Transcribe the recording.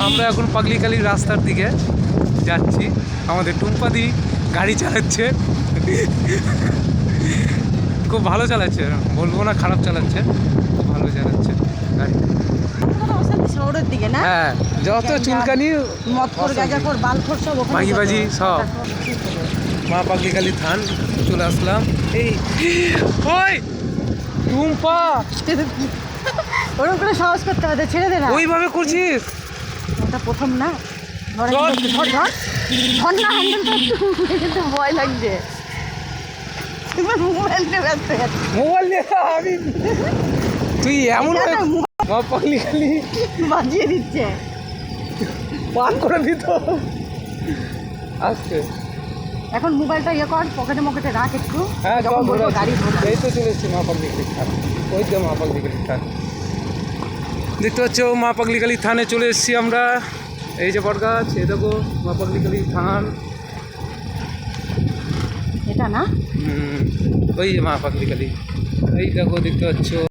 আমরা এখন পাগলিকালির রাস্তার দিকে যাচ্ছি। আমাদের টুম্পাদি গাড়ি চালাচ্ছে, খুব ভালো চালাচ্ছে, বলবো না খারাপ চালাচ্ছে, খুব ভালো চালাচ্ছে গাড়ি। শহরের দিকে না, হ্যাঁ, যত চুলকানি মদখোর গাঁজাখোর বালখোর সব ওখানে ভাগিবাজি যত। সব। মা পাগলিকালী থান চলে আসলাম। এই ওই টুম্পা, ওরকম করে সাহস করতে হবে, ছেড়ে দে না। ওইভাবে করছিস? ওটা প্রথম না, ধর ধর। ধর ধর ধর না, হ্যান্ডেল ধর, কিন্তু ভয় লাগছে। এবার মোবাইল নিয়ে ব্যস্ত হয়ে যাচ্ছে। মোবাইল নিয়ে আমি, তুই এমন এটা না, মা পাগলিকালী বাজিয়ে দিচ্ছে। পান করে দিত। আসছে, এখন মোবাইলটা ইয়ে কর, পকেটে মকেটে রাখ একটু। হ্যাঁ যখন বলবো গাড়ি ধরবো। এই তো চলে এসছি মা পাগলিকালী থান। ওই তো মা পাগলিকালী থান দেখতে পাচ্ছ, মা পাগলিকালী থানে চলে এসেছি আমরা। এই যে বটগাছ, এই দেখো মা পাগলিকালী থান। এটা না, ওই যে মা পাগলিকালী, এই দেখো দেখতে পাচ্ছ।